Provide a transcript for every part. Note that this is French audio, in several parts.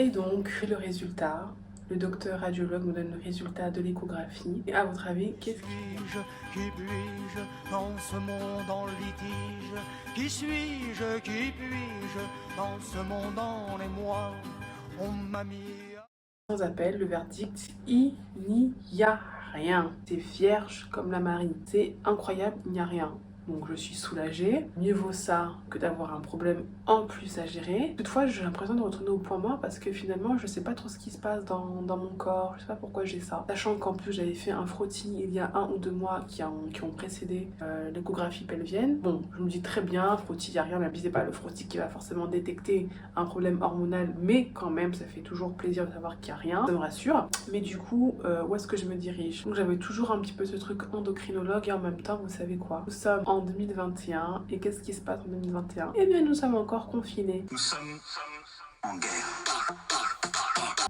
Et donc, le résultat, le docteur radiologue nous donne le résultat de l'échographie. Et à votre avis, qu'est-ce qui puis-je dans ce monde en litige? Qui suis-je, qui puis-je dans ce monde en émoi? On m'a mis... Sans appel, le verdict, il n'y a rien. C'est vierge comme la marine. C'est incroyable, il n'y a rien. Donc je suis soulagée. Mieux vaut ça que d'avoir un problème en plus à gérer. Toutefois, j'ai l'impression de retourner au point mort parce que finalement, je sais pas trop ce qui se passe dans mon corps. Je sais pas pourquoi j'ai ça. Sachant qu'en plus, j'avais fait un frottis il y a 1 ou 2 mois qui ont précédé l'échographie pelvienne. Bon, je me dis très bien, frottis, il n'y a rien. Mais c'est pas le frottis qui va forcément détecter un problème hormonal. Mais quand même, ça fait toujours plaisir de savoir qu'il n'y a rien. Ça me rassure. Mais du coup, où est-ce que je me dirige? Donc j'avais toujours un petit peu ce truc endocrinologue et en même temps, vous savez quoi? Nous sommes en 2021 et qu'est-ce qui se passe en 2021? Eh bien nous sommes encore confinés. Nous sommes en guerre.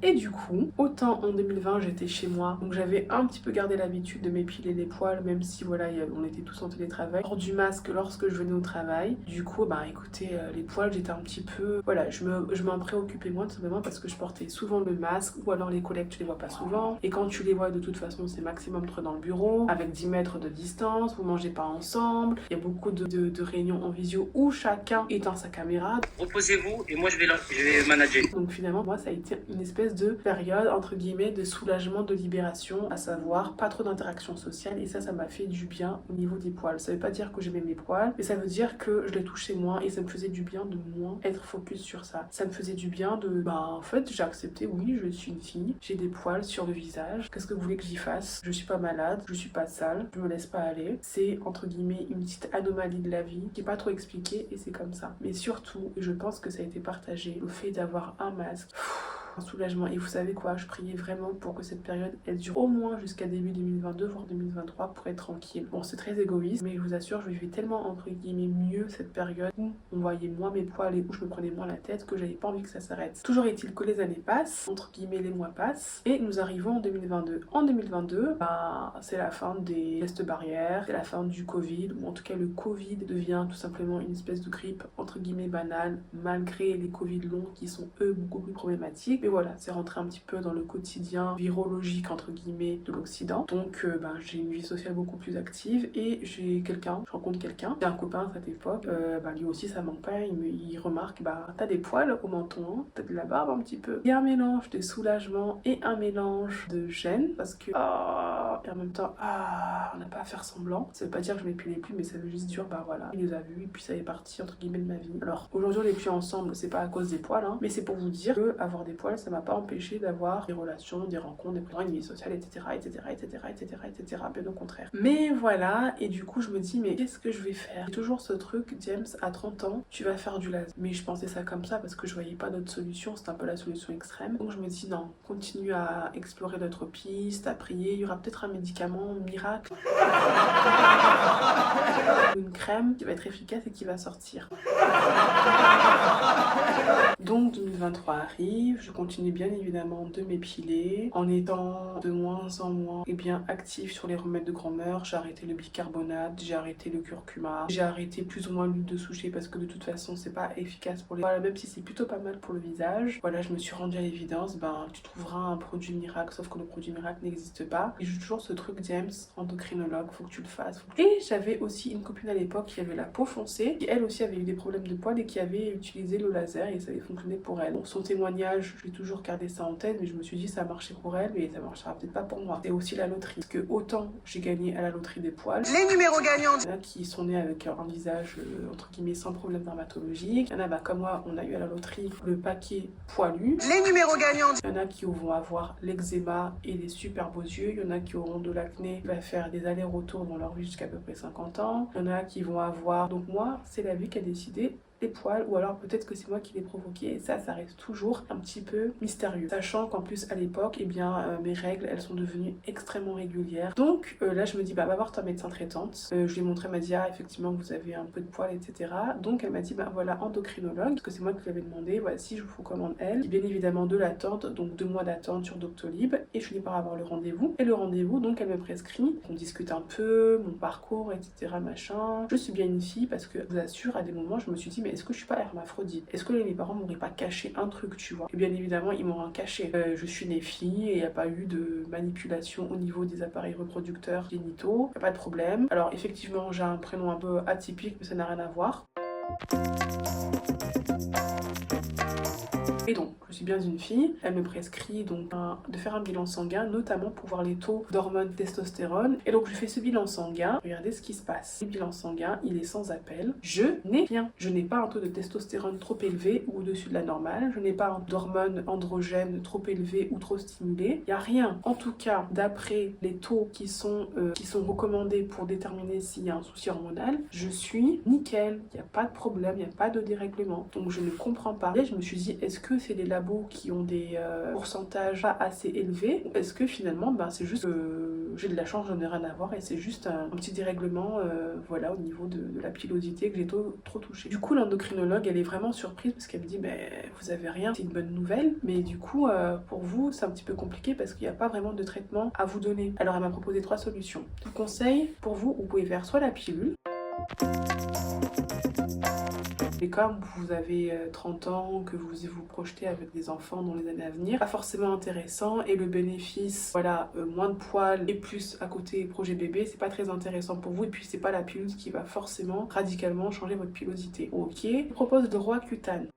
Et du coup, autant en 2020 j'étais chez moi, donc j'avais un petit peu gardé l'habitude de m'épiler les poils, même si voilà, on était tous en télétravail, hors du masque lorsque je venais au travail. Du coup, bah écoutez, les poils j'étais un petit peu, voilà, je m'en préoccupais moins tout simplement parce que je portais souvent le masque, ou alors les collègues tu les vois pas souvent, et quand tu les vois de toute façon c'est maximum 3 dans le bureau, avec 10 mètres de distance, vous mangez pas ensemble, il y a beaucoup de réunions en visio où chacun éteint sa caméra. Reposez-vous et moi je vais manager. Donc finalement moi ça a été une espèce de période entre guillemets de soulagement, de libération, à savoir pas trop d'interaction sociale, et ça m'a fait du bien au niveau des poils. Ça veut pas dire que j'aimais mes poils, mais ça veut dire que je les touchais moins et ça me faisait du bien de moins être focus sur ça. Ça me faisait du bien de en fait j'ai accepté, oui je suis une fille, j'ai des poils sur le visage, qu'est-ce que vous voulez que j'y fasse? Je suis pas malade, je suis pas sale, je me laisse pas aller, c'est entre guillemets une petite anomalie de la vie qui est pas trop expliquée et c'est comme ça. Mais surtout, et je pense que ça a été partagé, le fait d'avoir un masque, un soulagement. Et vous savez quoi, je priais vraiment pour que cette période elle dure au moins jusqu'à début 2022 voire 2023 pour être tranquille. Bon, c'est très égoïste, mais je vous assure, je vivais tellement entre guillemets mieux cette période où on voyait moins mes poils et où je me prenais moins la tête que j'avais pas envie que ça s'arrête. Toujours est-il que les années passent, entre guillemets les mois passent, et nous arrivons en 2022. En 2022, c'est la fin des gestes barrières, c'est la fin du Covid, ou en tout cas le Covid devient tout simplement une espèce de grippe entre guillemets banale, malgré les Covid longs qui sont eux beaucoup plus problématiques. Mais voilà, c'est rentré un petit peu dans le quotidien virologique entre guillemets de l'Occident. Donc j'ai une vie sociale beaucoup plus active et je rencontre quelqu'un, j'ai un copain à cette époque, lui aussi ça manque pas, il remarque, t'as des poils au menton, hein, t'as de la barbe un petit peu. Il y a un mélange de soulagement et un mélange de gêne parce que et en même temps on n'a pas à faire semblant. Ça veut pas dire que je m'épilais plus, mais ça veut juste dire voilà, il les a vus et puis ça est parti entre guillemets de ma vie. Alors aujourd'hui on est plus ensemble, c'est pas à cause des poils, hein, mais c'est pour vous dire que avoir des poils ça m'a pas empêché d'avoir des relations, des rencontres, des présents, une vie sociale, etc., etc., etc., etc., etc., bien au contraire. Mais voilà, et du coup je me dis mais qu'est-ce que je vais faire? J'ai toujours ce truc, James, à 30 ans tu vas faire du laser. Mais je pensais ça comme ça parce que je voyais pas d'autre solution, c'était un peu la solution extrême. Donc je me dis non, continue à explorer d'autres pistes, à prier, il y aura peut-être un médicament miracle, une crème qui va être efficace et qui va sortir. Donc 2023 arrive, je continue bien évidemment de m'épiler en étant de moins en moins active sur les remèdes de grand-mère. J'ai arrêté le bicarbonate, j'ai arrêté le curcuma, j'ai arrêté plus ou moins l'huile de souchet parce que de toute façon c'est pas efficace pour les poils, même si c'est plutôt pas mal pour le visage. Voilà, je me suis rendue à l'évidence, tu trouveras un produit miracle, sauf que le produit miracle n'existe pas. Et j'ai toujours ce truc, James, endocrinologue, faut que tu le fasses. Et j'avais aussi une copine à l'époque qui avait la peau foncée, qui elle aussi avait eu des problèmes de poils et qui avait utilisé le laser et ça avait fonctionné pour elle. Bon, son témoignage, je l'ai toujours gardé ça en tête, mais je me suis dit ça marchait pour elle, mais ça marchera peut-être pas pour moi. C'est aussi la loterie, parce que autant j'ai gagné à la loterie des poils, Les numéros gagnants. il y en a qui sont nés avec un visage entre guillemets sans problème dermatologique, il y en a comme moi, on a eu à la loterie le paquet poilu, Les numéros gagnants. il y en a qui vont avoir l'eczéma et des super beaux yeux, il y en a qui auront de l'acné qui va faire des allers-retours dans leur vie jusqu'à peu près 50 ans, il y en a qui vont avoir, donc moi c'est la vie qui a décidé les poils, ou alors peut-être que c'est moi qui l'ai provoqué, et ça reste toujours un petit peu mystérieux, sachant qu'en plus à l'époque mes règles elles sont devenues extrêmement régulières. Donc là je me dis va voir ta médecin traitante. Je lui ai montré, elle m'a dit effectivement vous avez un peu de poils, etc. Donc elle m'a dit voilà, endocrinologue, parce que c'est moi qui lui avais demandé, voici je vous recommande elle. Et bien évidemment de l'attente, donc 2 mois d'attente sur Doctolib, et je finis par avoir le rendez-vous. Et le rendez-vous, donc elle me prescrit, on discute un peu mon parcours, etc., machin. Je suis bien une fille parce que je vous assure à des moments je me suis dit mais mais est-ce que je suis pas hermaphrodite? Est-ce que mes parents m'auraient pas caché un truc, tu vois? Et bien évidemment, ils m'ont caché. Je suis née fille et il n'y a pas eu de manipulation au niveau des appareils reproducteurs génitaux, y a pas de problème. Alors effectivement, j'ai un prénom un peu atypique, mais ça n'a rien à voir. Et donc, je suis bien une fille, elle me prescrit donc de faire un bilan sanguin, notamment pour voir les taux d'hormones testostérone. Et donc, je fais ce bilan sanguin, regardez ce qui se passe. Le bilan sanguin, il est sans appel. Je n'ai rien. Je n'ai pas un taux de testostérone trop élevé ou au-dessus de la normale. Je n'ai pas d'hormones androgènes trop élevées ou trop stimulées. Il n'y a rien. En tout cas, d'après les taux qui sont recommandés pour déterminer s'il y a un souci hormonal, je suis nickel. Il n'y a pas de problème, il n'y a pas de dérèglement. Donc, je ne comprends pas. Et je me suis dit, est-ce que c'est les labos qui ont des pourcentages pas assez élevés, ou est-ce que finalement c'est juste j'ai de la chance, j'en ai rien à voir et c'est juste un petit dérèglement voilà, au niveau de la pilosité que j'ai trop touché. Du coup, l'endocrinologue, elle est vraiment surprise parce qu'elle me dit vous avez rien, c'est une bonne nouvelle, mais du coup pour vous c'est un petit peu compliqué parce qu'il n'y a pas vraiment de traitement à vous donner. Alors elle m'a proposé 3 solutions. Le conseil pour vous pouvez faire soit la pilule. Et comme vous avez 30 ans, que vous vous projetez avec des enfants dans les années à venir, pas forcément intéressant, et le bénéfice, voilà, moins de poils et plus à côté projet bébé, c'est pas très intéressant pour vous, et puis c'est pas la pilule qui va forcément radicalement changer votre pilosité. Ok, je propose le Roaccutane.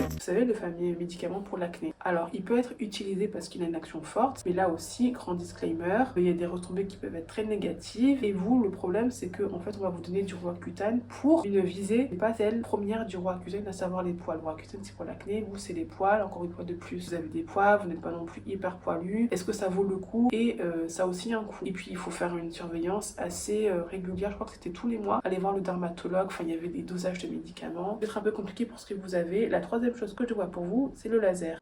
Vous savez, le fameux médicament pour l'acné. Alors, il peut être utilisé parce qu'il a une action forte, mais là aussi, grand disclaimer, il y a des retombées qui peuvent être très négatives. Et vous, le problème, c'est que en fait, on va vous donner du Roaccutane pour une visée, mais pas celle première du Roaccutane, à savoir les poils. Le Roaccutane, c'est pour l'acné, vous, c'est les poils. Encore une fois de plus, vous avez des poils, vous n'êtes pas non plus hyper poilu. Est-ce que ça vaut le coup? Et ça a aussi un coût. Et puis, il faut faire une surveillance assez régulière. Je crois que c'était tous les mois. Allez voir le dermatologue. Enfin, il y avait des dosages de médicaments. C'est un peu compliqué pour ce que vous avez. La troisième chose que je vois pour vous, c'est le laser.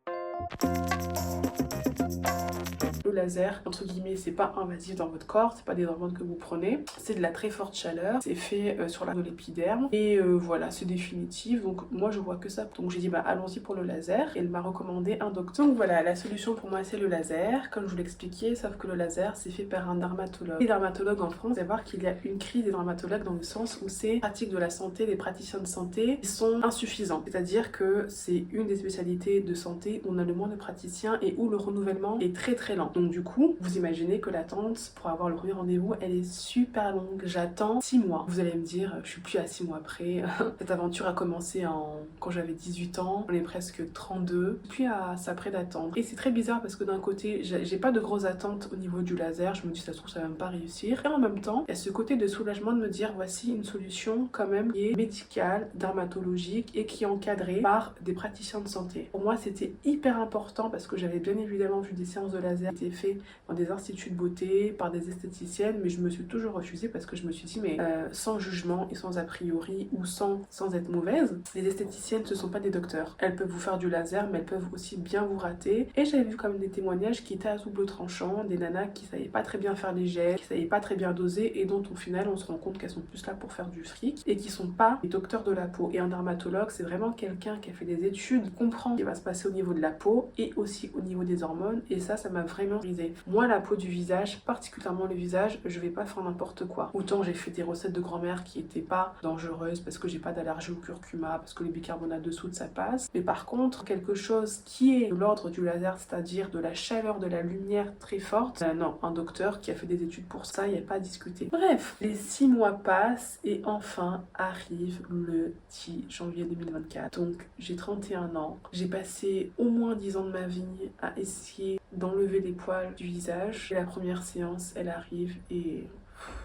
Le laser, entre guillemets, c'est pas invasif dans votre corps, c'est pas des hormones que vous prenez, c'est de la très forte chaleur, c'est fait sur la de l'épiderme et voilà, c'est définitif. Donc moi je vois que ça. Donc j'ai dit allons-y pour le laser et elle m'a recommandé un docteur. Donc voilà, la solution pour moi c'est le laser, comme je vous l'expliquais, sauf que le laser c'est fait par un dermatologue. Les dermatologues en France, vous allez voir qu'il y a une crise des dermatologues dans le sens où ces pratiques de la santé, les praticiens de santé sont insuffisants. C'est-à-dire que c'est une des spécialités de santé où on a le moins de praticiens et où le renouvellement est très très lent. Donc du coup, vous imaginez que l'attente pour avoir le premier rendez-vous, elle est super longue. J'attends 6 mois. Vous allez me dire, je suis plus à 6 mois près. Cette aventure a commencé quand j'avais 18 ans. On est presque 32. Puis à ça près d'attendre. Et c'est très bizarre parce que d'un côté, j'ai pas de grosses attentes au niveau du laser. Je me dis, ça se trouve, ça va même pas réussir. Et en même temps, il y a ce côté de soulagement de me dire, voici une solution quand même qui est médicale, dermatologique et qui est encadrée par des praticiens de santé. Pour moi, c'était hyper important parce que j'avais bien évidemment vu des séances de laser qui étaient faites dans des instituts de beauté, par des esthéticiennes, mais je me suis toujours refusée parce que je me suis dit, mais sans jugement et sans a priori ou sans être mauvaise, les esthéticiennes ce sont pas des docteurs. Elles peuvent vous faire du laser, mais elles peuvent aussi bien vous rater. Et j'avais vu comme des témoignages qui étaient à double tranchant, des nanas qui savaient pas très bien faire les gestes, qui savaient pas très bien doser et dont au final on se rend compte qu'elles sont plus là pour faire du fric et qui sont pas des docteurs de la peau. Et un dermatologue, c'est vraiment quelqu'un qui a fait des études, qui comprend ce qui va se passer au niveau de la peau et aussi au niveau des hormones, et ça m'a vraiment brisé. Moi, la peau du visage, particulièrement le visage, je vais pas faire n'importe quoi. Autant j'ai fait des recettes de grand-mère qui étaient pas dangereuses parce que j'ai pas d'allergie au curcuma, parce que le bicarbonate de soude ça passe. Mais par contre, quelque chose qui est de l'ordre du laser, c'est-à-dire de la chaleur, de la lumière très forte, non, un docteur qui a fait des études pour ça, il n'y a pas à discuter. Bref, les 6 mois passent et enfin arrive le 10 janvier 2024. Donc j'ai 31 ans, j'ai passé au moins 10 ans de ma vie à essayer d'enlever les poils du visage. Et la première séance, elle arrive et